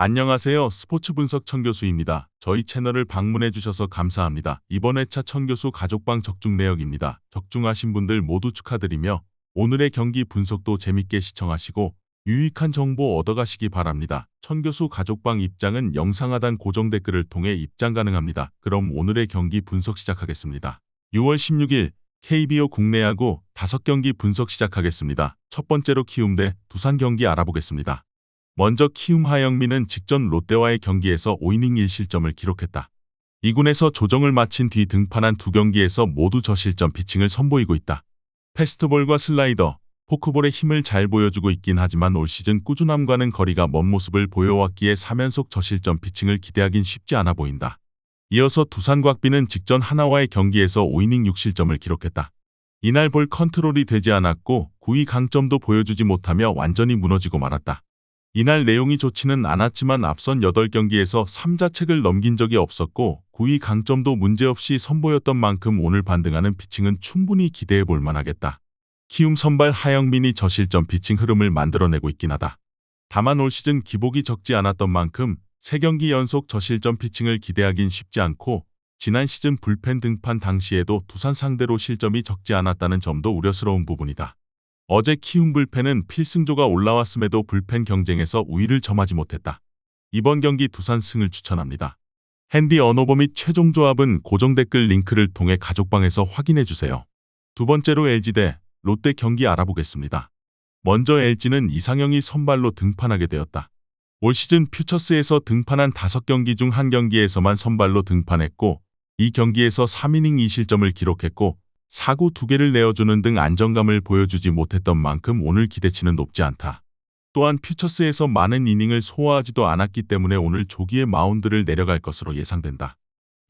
안녕하세요. 스포츠 분석 천교수입니다. 저희 채널을 방문해 주셔서 감사합니다. 이번 회차 천교수 가족방 적중 내역입니다. 적중하신 분들 모두 축하드리며 오늘의 경기 분석도 재밌게 시청하시고 유익한 정보 얻어가시기 바랍니다. 천교수 가족방 입장은 영상 하단 고정 댓글을 통해 입장 가능합니다. 그럼 오늘의 경기 분석 시작하겠습니다. 6월 16일 KBO 국내 야구 5경기 분석 시작하겠습니다. 첫 번째로 키움 대 두산 경기 알아보겠습니다. 먼저 키움 하영민은 직전 롯데와의 경기에서 5이닝 1실점을 기록했다. 2군에서 조정을 마친 뒤 등판한 2경기에서 모두 저실점 피칭을 선보이고 있다. 패스트볼과 슬라이더, 포크볼의 힘을 잘 보여주고 있긴 하지만 올 시즌 꾸준함과는 거리가 먼 모습을 보여왔기에 3연속 저실점 피칭을 기대하긴 쉽지 않아 보인다. 이어서 두산 곽비는 직전 하나와의 경기에서 5이닝 6실점을 기록했다. 이날 볼 컨트롤이 되지 않았고 9위 강점도 보여주지 못하며 완전히 무너지고 말았다. 이날 내용이 좋지는 않았지만 앞선 8경기에서 3자책을 넘긴 적이 없었고 9위 강점도 문제없이 선보였던 만큼 오늘 반등하는 피칭은 충분히 기대해 볼 만하겠다. 키움 선발 하영민이 저실점 피칭 흐름을 만들어내고 있긴 하다. 다만 올 시즌 기복이 적지 않았던 만큼 3경기 연속 저실점 피칭을 기대하긴 쉽지 않고 지난 시즌 불펜 등판 당시에도 두산 상대로 실점이 적지 않았다는 점도 우려스러운 부분이다. 어제 키움 불펜은 필승조가 올라왔음에도 불펜 경쟁에서 우위를 점하지 못했다. 이번 경기 두산 승을 추천합니다. 핸디 언어버 및 최종 조합은 고정 댓글 링크를 통해 가족방에서 확인해주세요. 두 번째로 LG 대 롯데 경기 알아보겠습니다. 먼저 LG는 이상형이 선발로 등판하게 되었다. 올 시즌 퓨처스에서 등판한 5경기 중 1경기에서만 선발로 등판했고 이 경기에서 3이닝 2실점을 기록했고 4구 2개를 내어주는 등 안정감을 보여주지 못했던 만큼 오늘 기대치는 높지 않다. 또한 퓨처스에서 많은 이닝을 소화하지도 않았기 때문에 오늘 조기에 마운드를 내려갈 것으로 예상된다.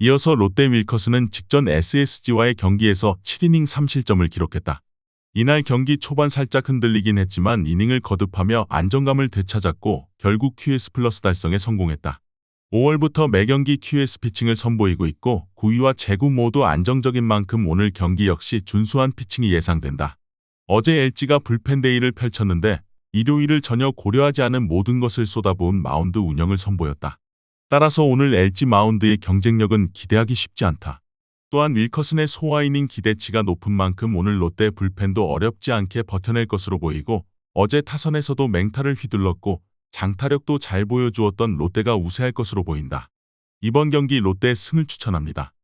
이어서 롯데 윌커스는 직전 SSG와의 경기에서 7이닝 3실점을 기록했다. 이날 경기 초반 살짝 흔들리긴 했지만 이닝을 거듭하며 안정감을 되찾았고 결국 QS 플러스 달성에 성공했다. 5월부터 매경기 QS 피칭을 선보이고 있고 9위와 제구 모두 안정적인 만큼 오늘 경기 역시 준수한 피칭이 예상된다. 어제 LG가 불펜 데이를 펼쳤는데 일요일을 전혀 고려하지 않은 모든 것을 쏟아부은 마운드 운영을 선보였다. 따라서 오늘 LG 마운드의 경쟁력은 기대하기 쉽지 않다. 또한 윌커슨의 소화이닝 기대치가 높은 만큼 오늘 롯데 불펜도 어렵지 않게 버텨낼 것으로 보이고 어제 타선에서도 맹타를 휘둘렀고 장타력도 잘 보여주었던 롯데가 우세할 것으로 보인다. 이번 경기 롯데 승을 추천합니다.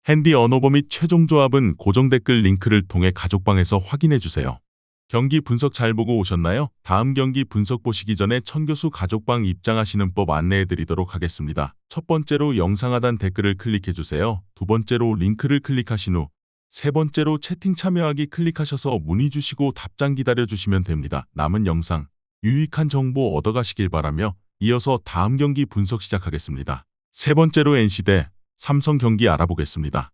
핸디 언어버 및 최종 조합은 고정 댓글 링크를 통해 가족방에서 확인해주세요. 경기 분석 잘 보고 오셨나요? 다음 경기 분석 보시기 전에 천교수 가족방 입장하시는 법 안내해드리도록 하겠습니다. 첫 번째로 영상 하단 댓글을 클릭해주세요. 두 번째로 링크를 클릭하신 후 세 번째로 채팅 참여하기 클릭하셔서 문의 주시고 답장 기다려주시면 됩니다. 남은 영상 유익한 정보 얻어가시길 바라며 이어서 다음 경기 분석 시작하겠습니다. 세 번째로 NC 대 삼성 경기 알아보겠습니다.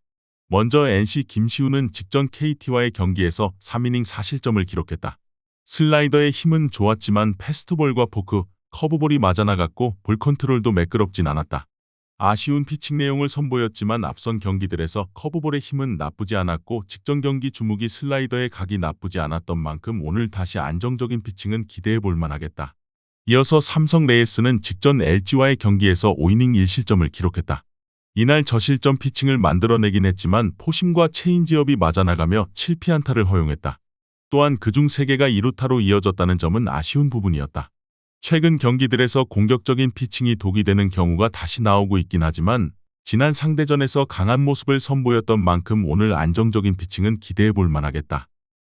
먼저 NC 김시우는 직전 KT와의 경기에서 3이닝 4실점을 기록했다. 슬라이더의 힘은 좋았지만 패스트볼과 포크, 커브볼이 맞아나갔고 볼 컨트롤도 매끄럽진 않았다. 아쉬운 피칭 내용을 선보였지만 앞선 경기들에서 커브볼의 힘은 나쁘지 않았고 직전 경기 주무기 슬라이더의 각이 나쁘지 않았던 만큼 오늘 다시 안정적인 피칭은 기대해 볼 만하겠다. 이어서 삼성 레이스는 직전 LG와의 경기에서 5이닝 1실점을 기록했다. 이날 저실점 피칭을 만들어내긴 했지만 포심과 체인지업이 맞아나가며 7피안타를 허용했다. 또한 그중 3개가 2루타로 이어졌다는 점은 아쉬운 부분이었다. 최근 경기들에서 공격적인 피칭이 독이 되는 경우가 다시 나오고 있긴 하지만 지난 상대전에서 강한 모습을 선보였던 만큼 오늘 안정적인 피칭은 기대해 볼 만하겠다.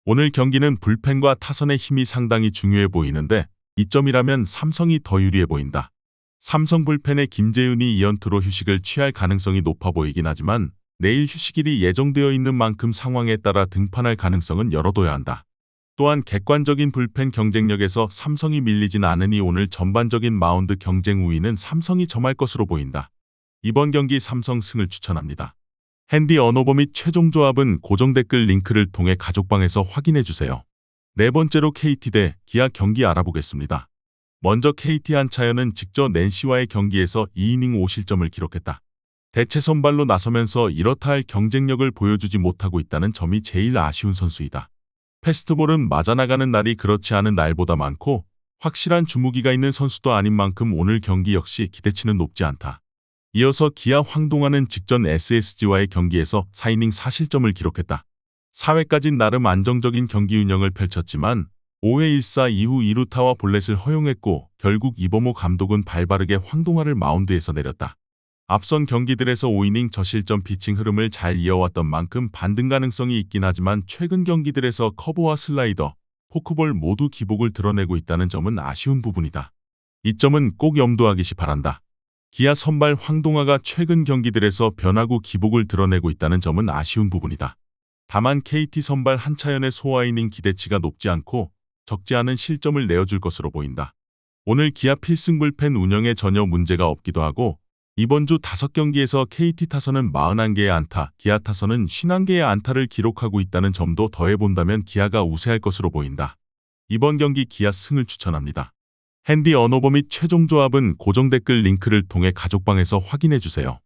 오늘 경기는 불펜과 타선의 힘이 상당히 중요해 보이는데 이점이라면 삼성이 더 유리해 보인다. 삼성 불펜의 김재윤이 2연투로 휴식을 취할 가능성이 높아 보이긴 하지만 내일 휴식일이 예정되어 있는 만큼 상황에 따라 등판할 가능성은 열어둬야 한다. 또한 객관적인 불펜 경쟁력에서 삼성이 밀리진 않으니 오늘 전반적인 마운드 경쟁 우위는 삼성이 점할 것으로 보인다. 이번 경기 삼성 승을 추천합니다. 핸디 언어버 및 최종 조합은 고정 댓글 링크를 통해 가족방에서 확인해주세요. 네 번째로 KT 대 기아 경기 알아보겠습니다. 먼저 KT 한차연은 직전 NC와의 경기에서 2이닝 5실점을 기록했다. 대체 선발로 나서면서 이렇다 할 경쟁력을 보여주지 못하고 있다는 점이 제일 아쉬운 선수이다. 패스트볼은 맞아나가는 날이 그렇지 않은 날보다 많고 확실한 주무기가 있는 선수도 아닌 만큼 오늘 경기 역시 기대치는 높지 않다. 이어서 기아 황동환은 직전 SSG와의 경기에서 4이닝 4실점을 기록했다. 4회까진 나름 안정적인 경기 운영을 펼쳤지만 5회 1사 이후 2루타와 볼넷을 허용했고 결국 이범호 감독은 발바르게 황동환을 마운드에서 내렸다. 앞선 경기들에서 5이닝 저실점 피칭 흐름을 잘 이어왔던 만큼 반등 가능성이 있긴 하지만 최근 경기들에서 커브와 슬라이더, 포크볼 모두 기복을 드러내고 있다는 점은 아쉬운 부분이다. 이 점은 꼭 염두하기시 바란다. 기아 선발 황동화가 최근 경기들에서 변화구 기복을 드러내고 있다는 점은 아쉬운 부분이다. 다만 KT 선발 한차연의 소화이닝 기대치가 높지 않고 적지 않은 실점을 내어줄 것으로 보인다. 오늘 기아 필승 불펜 운영에 전혀 문제가 없기도 하고 이번 주 5경기에서 KT 타선은 41개의 안타, 기아 타선은 51개의 안타를 기록하고 있다는 점도 더해본다면 기아가 우세할 것으로 보인다. 이번 경기 기아 승을 추천합니다. 핸디 언어버 및 최종 조합은 고정 댓글 링크를 통해 가족방에서 확인해주세요.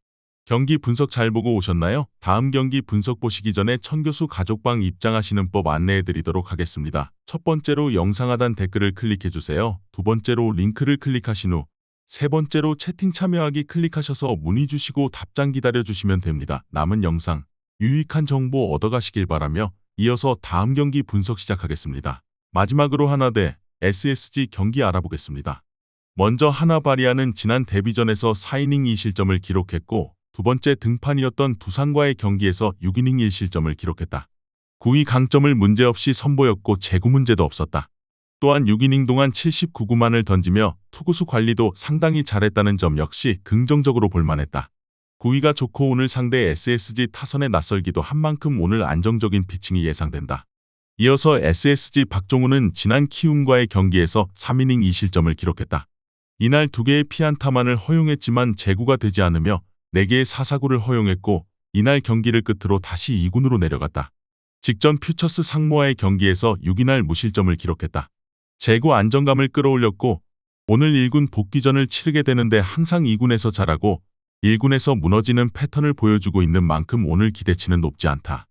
경기 분석 잘 보고 오셨나요? 다음 경기 분석 보시기 전에 천교수 가족방 입장하시는 법 안내해드리도록 하겠습니다. 첫 번째로 영상 하단 댓글을 클릭해주세요. 두 번째로 링크를 클릭하신 후 세 번째로 채팅 참여하기 클릭하셔서 문의 주시고 답장 기다려주시면 됩니다. 남은 영상 유익한 정보 얻어가시길 바라며 이어서 다음 경기 분석 시작하겠습니다. 마지막으로 하나 대 SSG 경기 알아보겠습니다. 먼저 하나바리아는 지난 데뷔전에서 4이닝 2실점을 기록했고 두 번째 등판이었던 두산과의 경기에서 6이닝 1실점을 기록했다. 9위 강점을 문제없이 선보였고 제구 문제도 없었다. 또한 6이닝 동안 79구만을 던지며 투구수 관리도 상당히 잘했다는 점 역시 긍정적으로 볼만했다. 9위가 좋고 오늘 상대 SSG 타선에 낯설기도 한 만큼 오늘 안정적인 피칭이 예상된다. 이어서 SSG 박종훈은 지난 키움과의 경기에서 3이닝 2실점을 기록했다. 이날 2개의 피안타만을 허용했지만 제구가 되지 않으며 4개의 사사구를 허용했고 이날 경기를 끝으로 다시 2군으로 내려갔다. 직전 퓨처스 상무와의 경기에서 6이날 무실점을 기록했다. 제구 안정감을 끌어올렸고 오늘 1군 복귀전을 치르게 되는데 항상 2군에서 잘하고 1군에서 무너지는 패턴을 보여주고 있는 만큼 오늘 기대치는 높지 않다.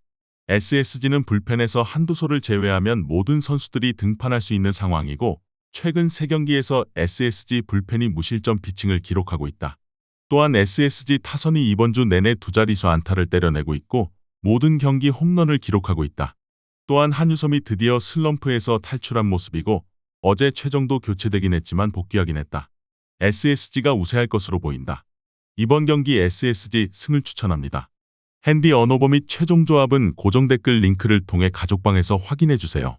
SSG는 불펜에서 한두소를 제외하면 모든 선수들이 등판할 수 있는 상황이고 최근 3경기에서 SSG 불펜이 무실점 피칭을 기록하고 있다. 또한 SSG 타선이 이번 주 내내 두 자릿수 안타를 때려내고 있고 모든 경기 홈런을 기록하고 있다. 또한 한유섬이 드디어 슬럼프에서 탈출한 모습이고 어제 최정도 교체되긴 했지만 복귀하긴 했다. SSG가 우세할 것으로 보인다. 이번 경기 SSG 승을 추천합니다. 핸디 언어버 및 최종 조합은 고정 댓글 링크를 통해 가족방에서 확인해주세요.